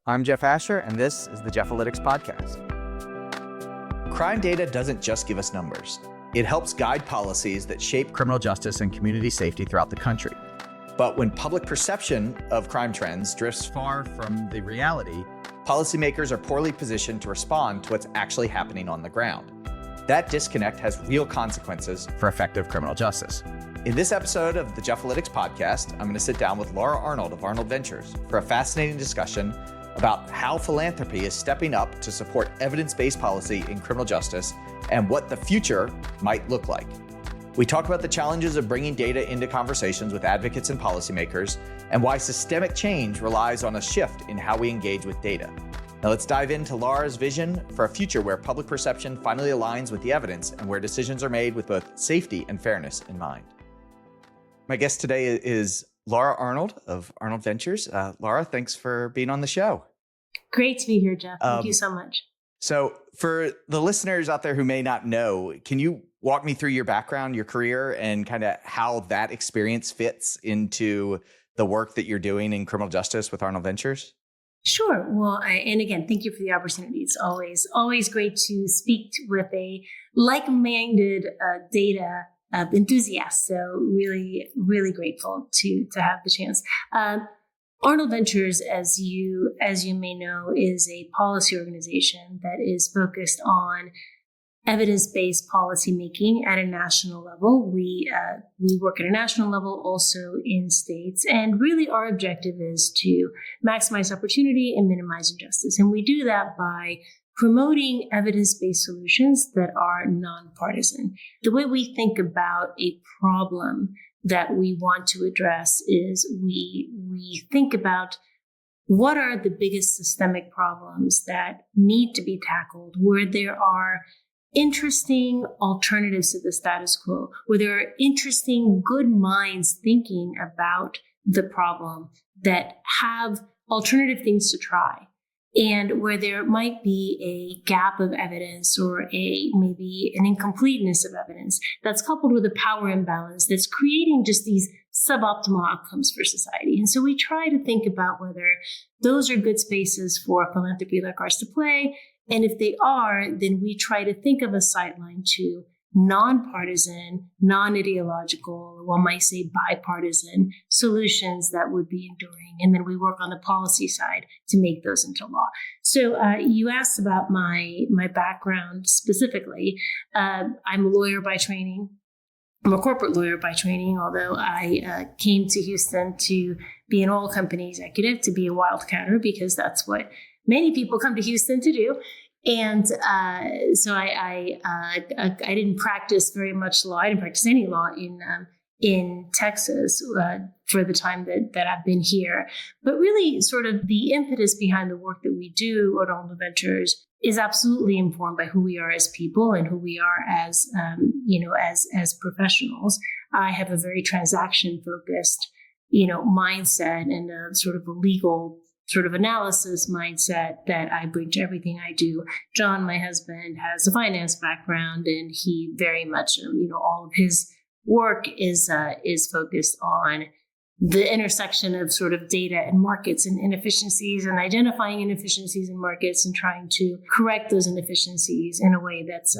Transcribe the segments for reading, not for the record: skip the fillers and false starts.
I'm Jeff Asher, and this is the Jeff-alytics podcast. Crime data doesn't just give us numbers. It helps guide policies that shape Criminal justice and community safety throughout the country. But when public perception of crime trends drifts Far from the reality, policymakers are poorly positioned to respond to what's actually happening on the ground. That disconnect has real consequences. for effective criminal justice. In this episode of the Jeff-alytics podcast, I'm going to sit down with Laura Arnold of Arnold Ventures for a fascinating discussion about how philanthropy is stepping up to support evidence-based policy in criminal justice and what the future might look like. We talk about the challenges of bringing data into conversations with advocates and policymakers and why systemic change relies on a shift in how we engage with data. Now let's dive into Laura's vision for a future where public perception finally aligns with the evidence and where decisions are made with both safety and fairness in mind. My guest today is Laura Arnold of Arnold Ventures. Laura, thanks for being on the show. Great to be here, Jeff. Thank you so much. So for the listeners out there who may not know, can you walk me through your background, your career, and kind of how that experience fits into the work that you're doing in criminal justice with Arnold Ventures? Sure. Well, and again, thank you for the opportunity. It's always great to speak with a like-minded data enthusiast. So really, really grateful to have the chance. Arnold Ventures, as you may know, is a policy organization that is focused on evidence-based policymaking at a national level. We work at a national level, also in states, and really our objective is to maximize opportunity and minimize injustice. And we do that by promoting evidence-based solutions that are nonpartisan. The way we think about a problem that we want to address is we think about what are the biggest systemic problems that need to be tackled, where there are interesting alternatives to the status quo, where there are interesting good minds thinking about the problem that have alternative things to try, and where there might be a gap of evidence or maybe an incompleteness of evidence that's coupled with a power imbalance that's creating just these suboptimal outcomes for society. And so we try to think about whether those are good spaces for philanthropy like ours to play. And if they are, then we try to think of a sideline to nonpartisan, non-ideological, or one might say bipartisan solutions that would be enduring. And then we work on the policy side to make those into law. So you asked about my background specifically. I'm a lawyer by training. I'm a corporate lawyer by training, although I came to Houston to be an oil company executive, to be a wildcatter, because that's what many people come to Houston to do. And so I didn't practice very much law. I didn't practice any law in Texas for the time that I've been here. But really, sort of the impetus behind the work that we do at Arnold Ventures is absolutely informed by who we are as people and who we are as as professionals. I have a very transaction-focused mindset and a sort of a legal sort of analysis mindset that I bring to everything I do. John, my husband, has a finance background, and he very much, all of his work is focused on the intersection of sort of data and markets and inefficiencies, and identifying inefficiencies in markets and trying to correct those inefficiencies in a way that's,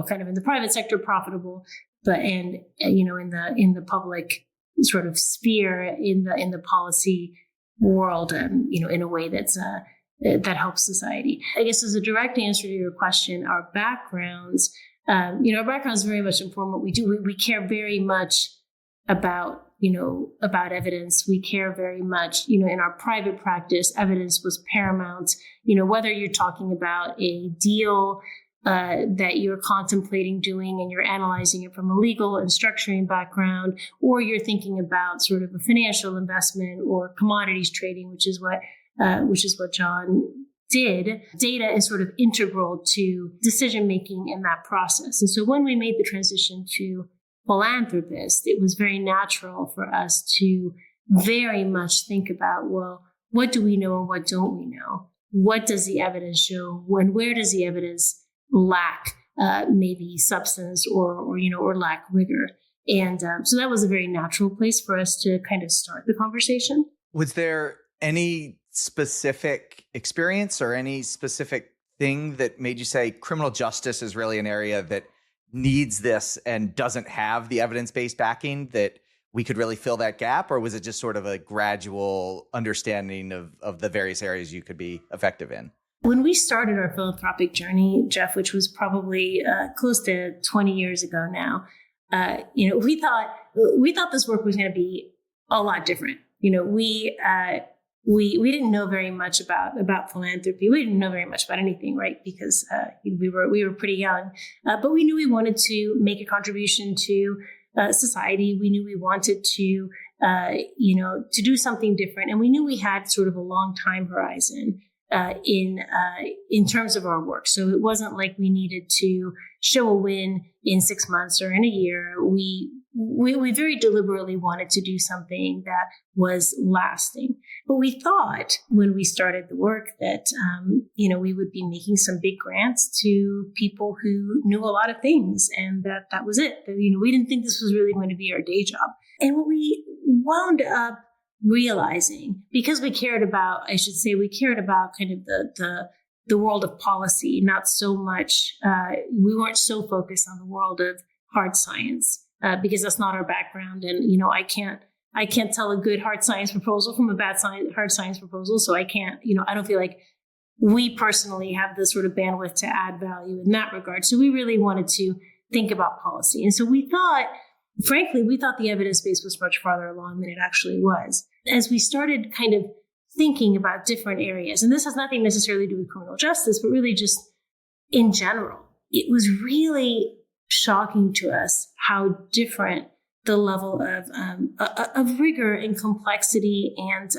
kind of in the private sector profitable, but in the public sort of sphere, in the policy world, in a way that's that helps society. I guess as a direct answer to your question, our backgrounds, very much inform what we do. We care very much about evidence. We care very much, in our private practice, evidence was paramount. Whether you're talking about a deal that you're contemplating doing and you're analyzing it from a legal and structuring background, or you're thinking about sort of a financial investment or commodities trading, which is what John did. Data is sort of integral to decision making in that process. And so when we made the transition to philanthropist, it was very natural for us to very much think about, well, what do we know and what don't we know? What does the evidence show? Where does the evidence lack maybe substance or lack rigor? And so that was a very natural place for us to kind of start the conversation. Was there any specific experience or any specific thing that made you say criminal justice is really an area that needs this and doesn't have the evidence-based backing, that we could really fill that gap? Or was it just sort of a gradual understanding of the various areas you could be effective in? When we started our philanthropic journey, Jeff, which was probably close to 20 years ago now, we thought this work was going to be a lot different. We didn't know very much about philanthropy. We didn't know very much about anything, right? Because we were pretty young, but we knew we wanted to make a contribution to society. We knew we wanted to do something different, and we knew we had sort of a long time horizon in terms of our work. So it wasn't like we needed to show a win in 6 months or in a year. We very deliberately wanted to do something that was lasting. But we thought when we started the work that, we would be making some big grants to people who knew a lot of things, and that was it. We didn't think this was really going to be our day job. And what we wound up realizing, because we cared about kind of the world of policy, not so much, we weren't so focused on the world of hard science, because that's not our background. And, I can't tell a good hard science proposal from a bad hard science proposal. So I can't, I don't feel like we personally have the sort of bandwidth to add value in that regard. So we really wanted to think about policy. And so we thought the evidence base was much farther along than it actually was. As we started kind of thinking about different areas, and this has nothing necessarily to do with criminal justice, but really just in general, it was really shocking to us how different the level of rigor and complexity and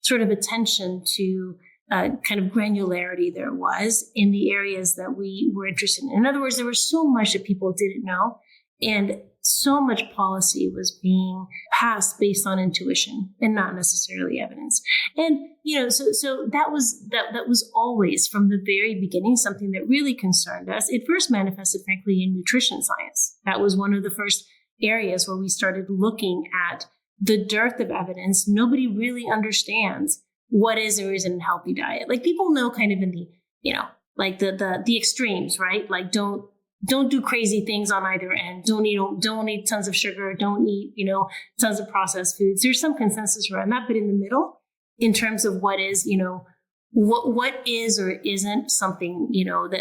sort of attention to kind of granularity there was in the areas that we were interested in. In other words, there was so much that people didn't know, and so much policy was being passed based on intuition and not necessarily evidence. And so that was always from the very beginning something that really concerned us. It first manifested, frankly, in nutrition science. That was one of the first areas where we started looking at the dearth of evidence. Nobody really understands what is or isn't a healthy diet. Like, people know kind of in the, like the extremes, right? Like, don't do crazy things on either end. Don't eat tons of sugar. Don't eat, tons of processed foods. There's some consensus around that, but in the middle, in terms of what is, what is or isn't something,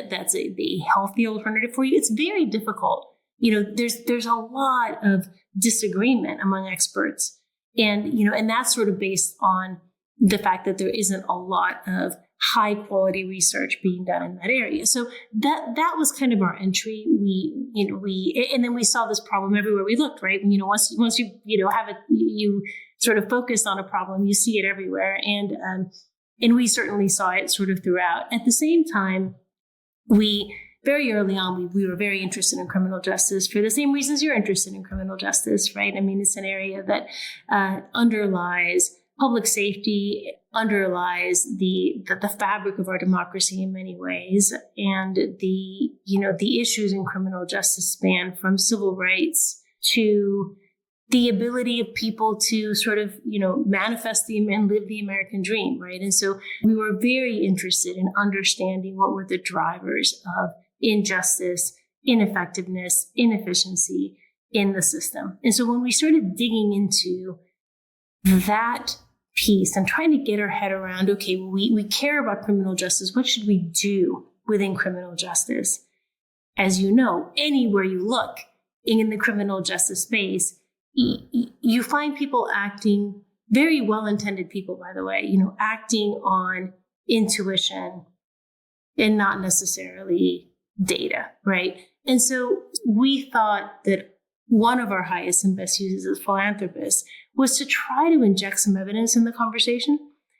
that's the healthy alternative for you, it's very difficult. There's a lot of disagreement among experts, and that's sort of based on the fact that there isn't a lot of high quality research being done in that area. So that was kind of our entry. And then we saw this problem everywhere we looked, right? Once you have it, you sort of focus on a problem, you see it everywhere. And we certainly saw it sort of throughout. At the same time, very early on, we were very interested in criminal justice for the same reasons you're interested in criminal justice, right? I mean, it's an area that underlies public safety, underlies the fabric of our democracy in many ways, and the issues in criminal justice span from civil rights to the ability of people to sort of manifest and live the American dream, right? And so we were very interested in understanding what were the drivers of injustice, ineffectiveness, inefficiency in the system. And so when we started digging into that piece and trying to get our head around, okay, we care about criminal justice. What should we do within criminal justice? As you know, anywhere you look in the criminal justice space, you find people acting, very well-intended people, by the way, acting on intuition and not necessarily data, right? And so we thought that one of our highest and best uses as philanthropists was to try to inject some evidence in the conversation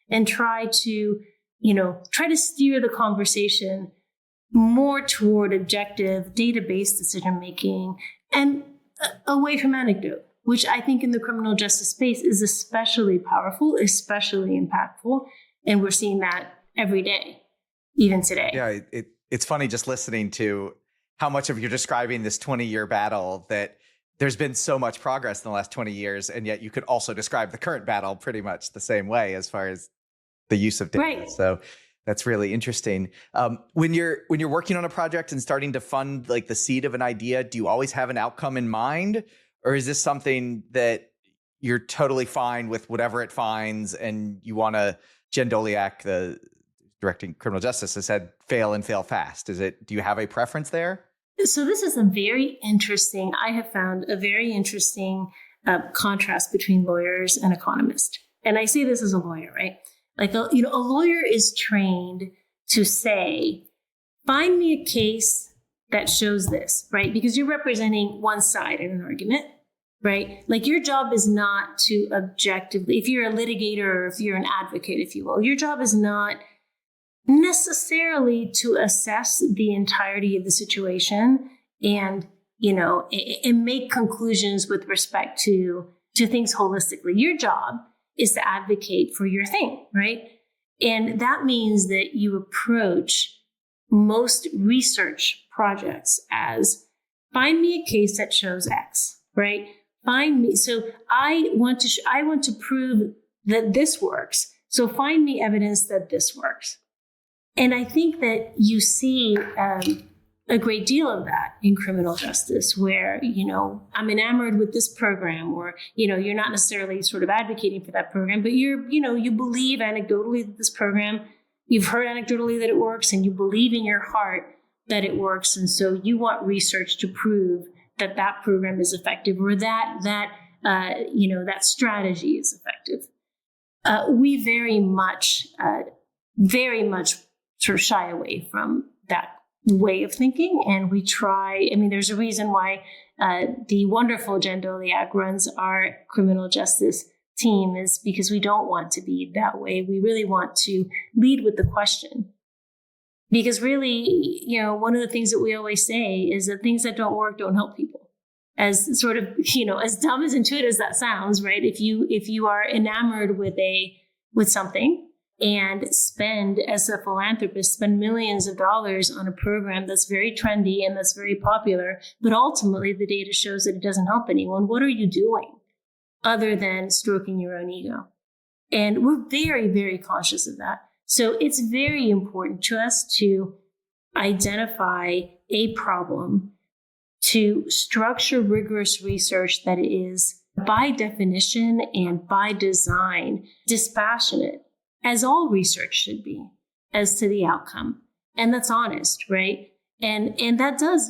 and try to steer the conversation more toward objective, data-based decision-making and away from anecdote, which I think in the criminal justice space is especially powerful, especially impactful. And we're seeing that every day, even today. Yeah, it's funny just listening to how much of you're describing this 20-year battle, that there's been so much progress in the last 20 years, and yet you could also describe the current battle pretty much the same way as far as the use of data. Right. So that's really interesting. When you're working on a project and starting to fund like the seed of an idea, do you always have an outcome in mind? Or is this something that you're totally fine with whatever it finds and you want to, Jen Doliak, the directing criminal justice, has said, fail and fail fast. Do you have a preference there? So this is I have found a very interesting contrast between lawyers and economists. And I say this as a lawyer, right? Like, a lawyer is trained to say, find me a case that shows this, right? Because you're representing one side in an argument, right? Like, your job is not to objectively, if you're a litigator or if you're an advocate, if you will, your job is not necessarily to assess the entirety of the situation and, and make conclusions with respect to things holistically. Your job is to advocate for your thing, right? And that means that you approach most research projects as, find me a case that shows X, right? So I want to prove that this works. So find me evidence that this works. And I think that you see a great deal of that in criminal justice, where, I'm enamored with this program, or, you're not necessarily sort of advocating for that program, but you believe anecdotally that this program, you've heard anecdotally that it works, and you believe in your heart that it works. And so you want research to prove that that program is effective, or that strategy is effective. We very much sort of shy away from that way of thinking. And we try, there's a reason why the wonderful Jen Doliak runs our criminal justice team, is because we don't want to be that way. We really want to lead with the question. Because really, one of the things that we always say is that things that don't work don't help people. As sort of, as dumb as intuitive as that sounds, right? If you are enamored with something, and as a philanthropist, spend millions of dollars on a program that's very trendy and that's very popular, but ultimately the data shows that it doesn't help anyone, what are you doing other than stroking your own ego? And we're very, very conscious of that. So it's very important to us to identify a problem, to structure rigorous research that is, by definition and by design, dispassionate, as all research should be, as to the outcome. And that's honest, right? And that does,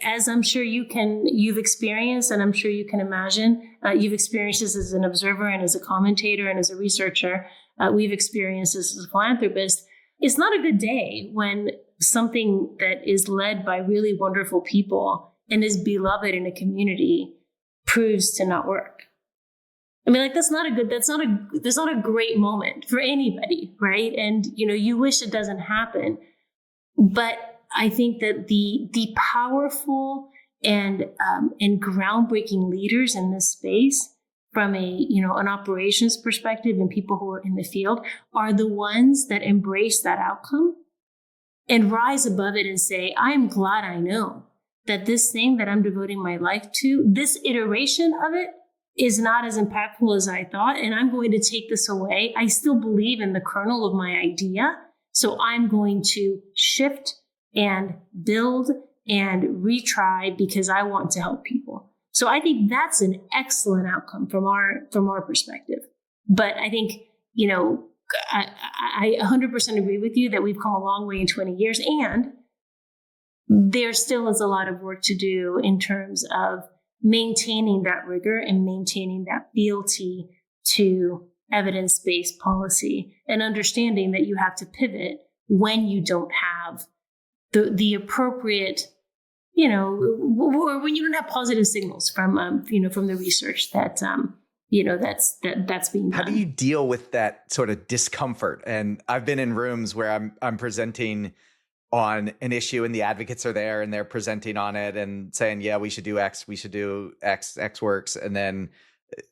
as I'm sure you've experienced, and I'm sure you can imagine, you've experienced this as an observer and as a commentator and as a researcher. We've experienced this as a philanthropist. It's not a good day when something that is led by really wonderful people and is beloved in a community proves to not work. That's not a great moment for anybody, right? And, you wish it doesn't happen. But I think that the powerful and groundbreaking leaders in this space, from an operations perspective, and people who are in the field, are the ones that embrace that outcome and rise above it and say, I'm glad I know that this thing that I'm devoting my life to, this iteration of it, is not as impactful as I thought, and I'm going to take this away. I still believe in the kernel of my idea, so I'm going to shift and build and retry because I want to help people. So I think that's an excellent outcome from our perspective. But I think, I 100% agree with you that we've come a long way in 20 years, and there still is a lot of work to do in terms of maintaining that rigor and maintaining that fealty to evidence-based policy, and understanding that you have to pivot when you don't have the appropriate, or when you don't have positive signals from the research that's being done. How do you deal with that sort of discomfort? And I've been in rooms where I'm presenting on an issue and the advocates are there and they're presenting on it and saying, yeah, we should do X, we should do X works. And then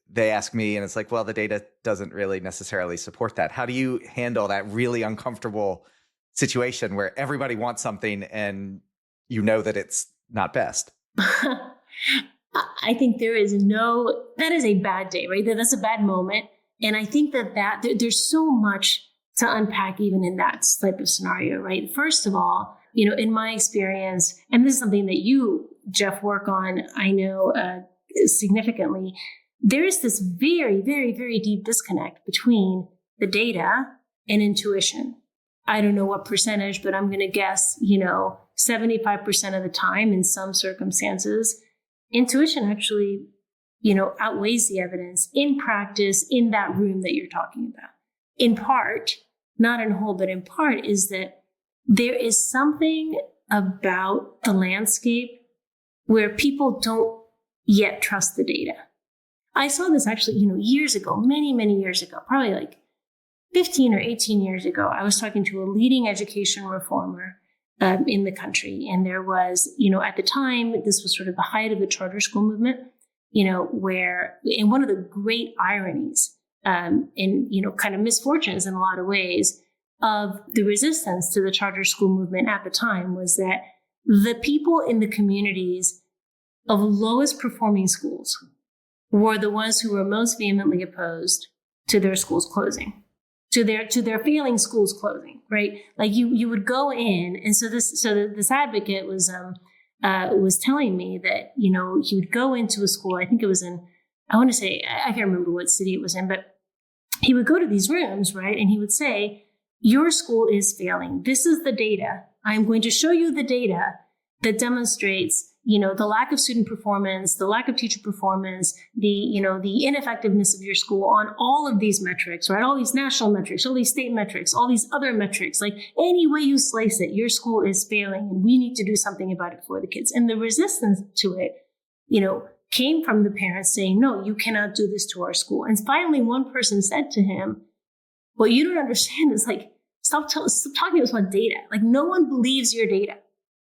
they ask me and it's like, well, the data doesn't really necessarily support that. How do you handle that really uncomfortable situation where everybody wants something and that it's not best? I think that is a bad day, right? That's a bad moment. And I think that there's so much to unpack even in that type of scenario, right? First of all, in my experience, and this is something that you, Jeff, work on, I know significantly, there is this very, very, very deep disconnect between the data and intuition. I don't know what percentage, but I'm going to guess, 75% of the time in some circumstances, intuition actually, outweighs the evidence in practice in that room that you're talking about. In part, not in whole, but in part, is that there is something about the landscape where people don't yet trust the data. I saw this actually, years ago, many, many years ago, probably like 15 or 18 years ago. I was talking to a leading education reformer in the country. And there was, at the time, this was sort of the height of the charter school movement, where, and one of the great ironies and, kind of misfortunes in a lot of ways of the resistance to the charter school movement at the time was that the people in the communities of lowest performing schools were the ones who were most vehemently opposed to their schools closing, to their failing schools closing, right? Like you would go in, and so this advocate was telling me that he would go into a school. I think it was in, I want to say, I can't remember what city it was in, but he would go to these rooms, right? And he would say, "Your school is failing. This is the data. I'm going to show you the data that demonstrates, the lack of student performance, the lack of teacher performance, the ineffectiveness of your school on all of these metrics, right? All these national metrics, all these state metrics, all these other metrics, like any way you slice it, your school is failing and we need to do something about it for the kids." And the resistance to it, came from the parents saying, "No, you cannot do this to our school." And finally, one person said to him, "What you don't understand is stop talking to us about data. Like no one believes your data.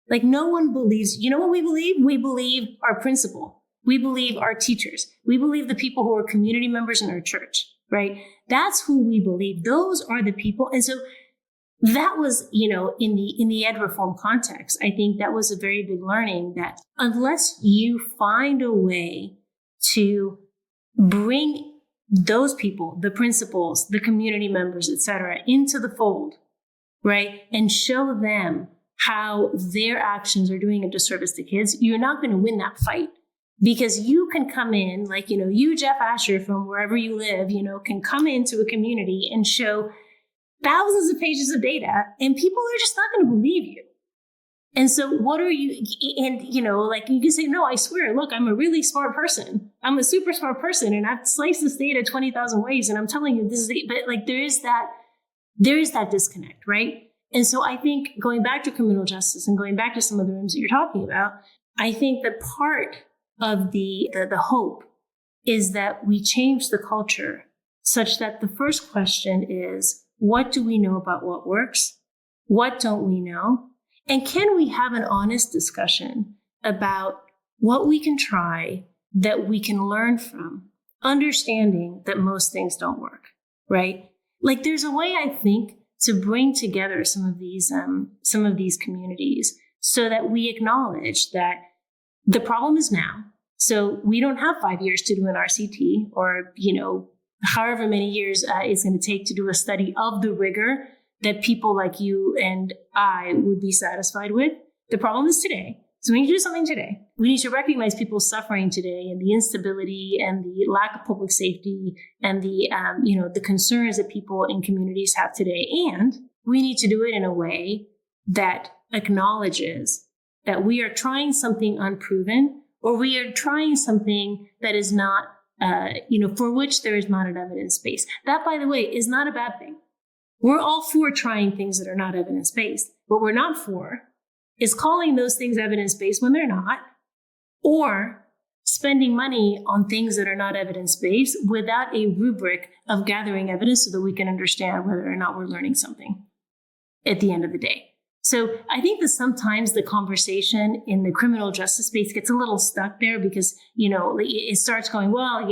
Like no one believes, what we believe? We believe our principal. We believe our teachers. We believe the people who are community members in our church, right? That's who we believe. Those are the people." And so that was, in the ed reform context, I think that was a very big learning that unless you find a way to bring those people, the principals, the community members, et cetera, into the fold, right? And show them how their actions are doing a disservice to kids, you're not going to win that fight. Because you can come in, like, you, Jeff Asher, from wherever you live, can come into a community and show thousands of pages of data, and people are just not going to believe you. And so what are you, and, you can say, "No, I swear, look, I'm a really smart person. I'm a super smart person, and I've sliced this data 20,000 ways, and I'm telling you this is," but there is that disconnect, right? And so I think going back to criminal justice and going back to some of the rooms that you're talking about, I think that part of the hope is that we change the culture such that the first question is, what do we know about what works? What don't we know? And can we have an honest discussion about what we can try that we can learn from, understanding that most things don't work, right? Like there's a way, I think, to bring together some of these communities so that we acknowledge that the problem is now. So we don't have 5 years to do an RCT or, however many years it's going to take to do a study of the rigor that people like you and I would be satisfied with. The problem is today. So we need to do something today. We need to recognize people's suffering today and the instability and the lack of public safety and the, the concerns that people in communities have today. And we need to do it in a way that acknowledges that we are trying something unproven, or we are trying something that is not, for which there is not an evidence base. That, by the way, is not a bad thing. We're all for trying things that are not evidence-based. What we're not for is calling those things evidence-based when they're not, or spending money on things that are not evidence-based without a rubric of gathering evidence so that we can understand whether or not we're learning something at the end of the day. So I think that sometimes the conversation in the criminal justice space gets a little stuck there because, it starts going, well,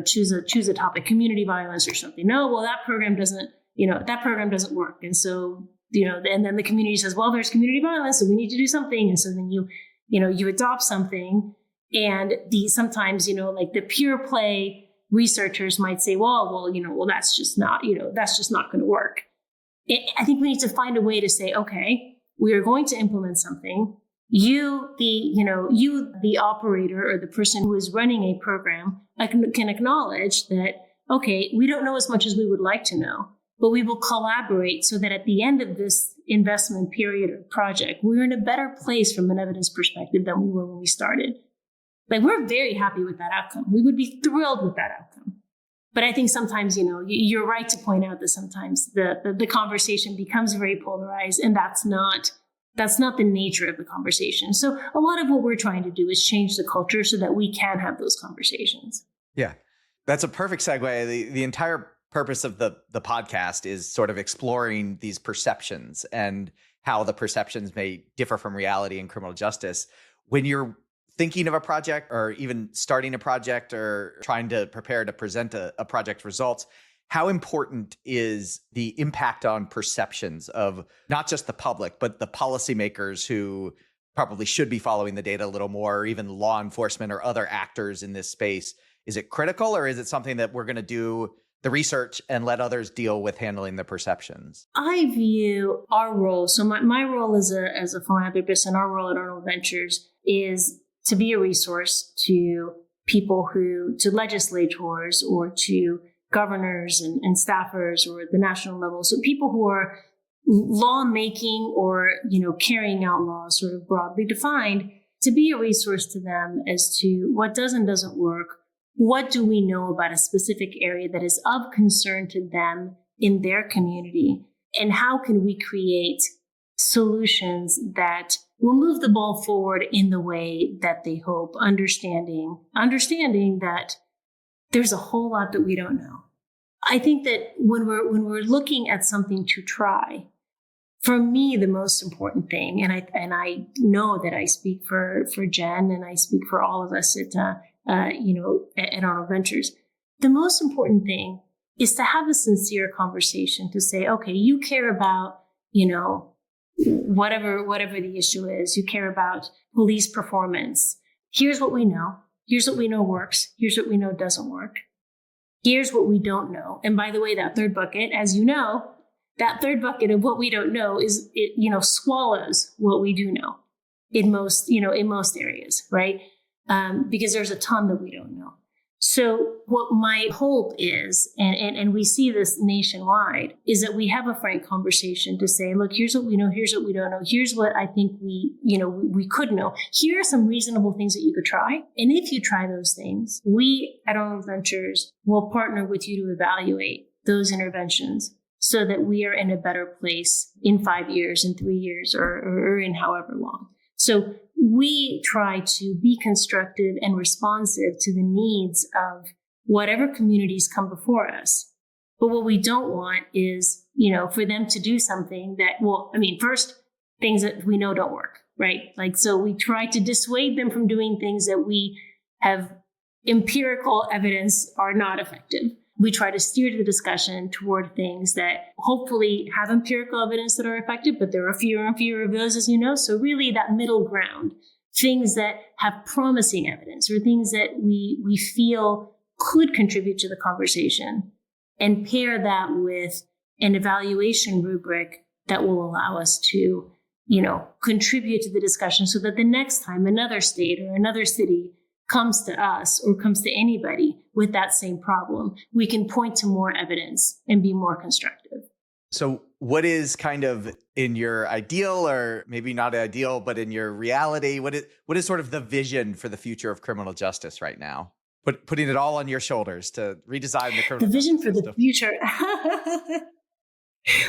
choose a topic, community violence or something. No, well, that program doesn't work. And so, and then the community says, well, there's community violence, so we need to do something. And so then you adopt something, and sometimes, the pure play, researchers might say, well, that's just not going to work. I think we need to find a way to say, okay, we are going to implement something. You, the operator or the person who is running a program, can acknowledge that, okay, we don't know as much as we would like to know, but we will collaborate so that at the end of this investment period or project, we're in a better place from an evidence perspective than we were when we started. Like, we're very happy with that outcome. We would be thrilled with that outcome. But I think sometimes, you're right to point out that sometimes the conversation becomes very polarized, and that's not the nature of the conversation. So a lot of what we're trying to do is change the culture so that we can have those conversations. Yeah, that's a perfect segue. The entire purpose of the podcast is sort of exploring these perceptions and how the perceptions may differ from reality in criminal justice. When you're thinking of a project or even starting a project or trying to prepare to present a project results, how important is the impact on perceptions of not just the public, but the policymakers who probably should be following the data a little more, or even law enforcement or other actors in this space? Is it critical, or is it something that we're going to do the research and let others deal with handling the perceptions? I view our role, so my role as a philanthropist and our role at Arnold Ventures is to be a resource to people to legislators or to governors and staffers or the national level. So people who are lawmaking or, carrying out laws sort of broadly defined, to be a resource to them as to what does and doesn't work. What do we know about a specific area that is of concern to them in their community? And how can we create solutions that will move the ball forward in the way that they hope, understanding that there's a whole lot that we don't know. I think that when we're looking at something to try, for me, the most important thing, and I know that I speak for Jen and I speak for all of us at Arnold Ventures, the most important thing is to have a sincere conversation to say, okay, you care about, whatever the issue is, you care about police performance. Here's what we know. Here's what we know works. Here's what we know doesn't work. Here's what we don't know. And by the way, that third bucket, as you know, that third bucket of what we don't know swallows what we do know in most areas, right? Because there's a ton that we don't know. So what my hope is, and we see this nationwide, is that we have a frank conversation to say, look, here's what we know, here's what we don't know, here's what I think we could know. Here are some reasonable things that you could try. And if you try those things, we at Arnold Ventures will partner with you to evaluate those interventions so that we are in a better place in 5 years, in 3 years, or in however long. So we try to be constructive and responsive to the needs of whatever communities come before us. But what we don't want is, for them to do something that, first, things that we know don't work, right? So we try to dissuade them from doing things that we have empirical evidence are not effective. We try to steer the discussion toward things that hopefully have empirical evidence that are effective, but there are fewer and fewer of those, as you know. So really that middle ground, things that have promising evidence or things that we feel could contribute to the conversation, and pair that with an evaluation rubric that will allow us to, contribute to the discussion so that the next time another state or another city comes to us or comes to anybody with that same problem, we can point to more evidence and be more constructive. So what is kind of in your ideal, or maybe not ideal, but in your reality, what is sort of the vision for the future of criminal justice right now? Putting it all on your shoulders to redesign the criminal vision for the future.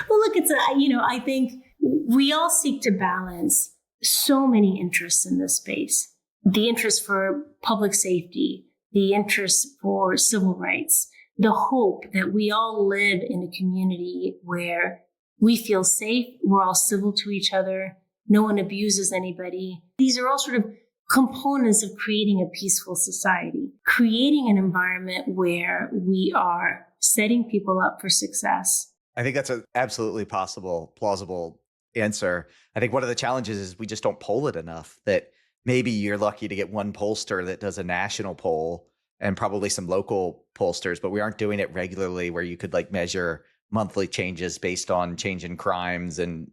Well, look, I think we all seek to balance so many interests in this space. The interest for public safety, the interest for civil rights, the hope that we all live in a community where we feel safe, we're all civil to each other, no one abuses anybody. These are all sort of components of creating a peaceful society, creating an environment where we are setting people up for success. I think that's an absolutely plausible answer. I think one of the challenges is we just don't poll it enough, that maybe you're lucky to get one pollster that does a national poll and probably some local pollsters, but we aren't doing it regularly where you could like measure monthly changes based on change in crimes and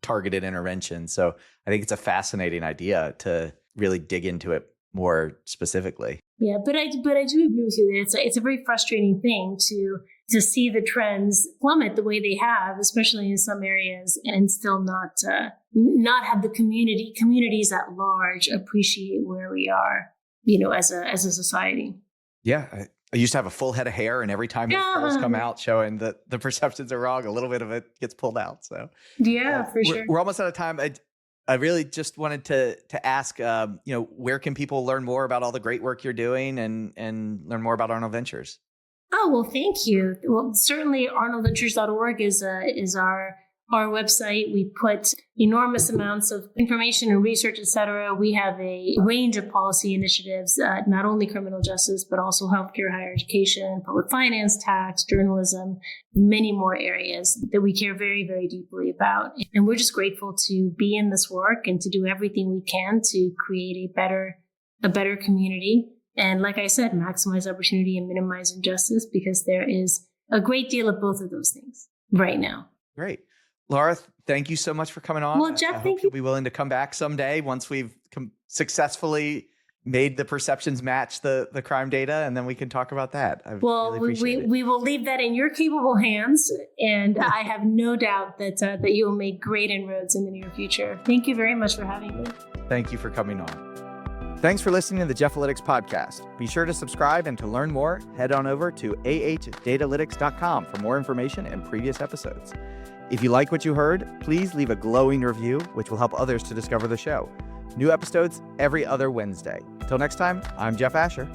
targeted intervention. So I think it's a fascinating idea to really dig into it more specifically. Yeah, but I do agree with you that it's a very frustrating thing to see the trends plummet the way they have, especially in some areas, and still not have the communities at large appreciate where we are, as a society. Yeah, I used to have a full head of hair, and every time the polls come out showing that the perceptions are wrong, a little bit of it gets pulled out. So for sure. We're almost out of time. I really just wanted to ask, where can people learn more about all the great work you're doing and learn more about Arnold Ventures? Oh, well, thank you. Well, certainly arnoldventures.org is our website. We put enormous amounts of information and research, et cetera. We have a range of policy initiatives, not only criminal justice, but also healthcare, higher education, public finance, tax, journalism, many more areas that we care very, very deeply about. And we're just grateful to be in this work and to do everything we can to create a better community. And like I said, maximize opportunity and minimize injustice, because there is a great deal of both of those things right now. Great. Laura, thank you so much for coming on. Well, Jeff, thank you. You'll be willing to come back someday once we've successfully made the perceptions match the crime data, and then we can talk about that. We will leave that in your capable hands, and I have no doubt that you will make great inroads in the near future. Thank you very much for having me. Thank you for coming on. Thanks for listening to the Jeff-alytics podcast. Be sure to subscribe, and to learn more, head on over to ahdatalytics.com for more information and previous episodes. If you like what you heard, please leave a glowing review, which will help others to discover the show. New episodes every other Wednesday. Until next time, I'm Jeff Asher.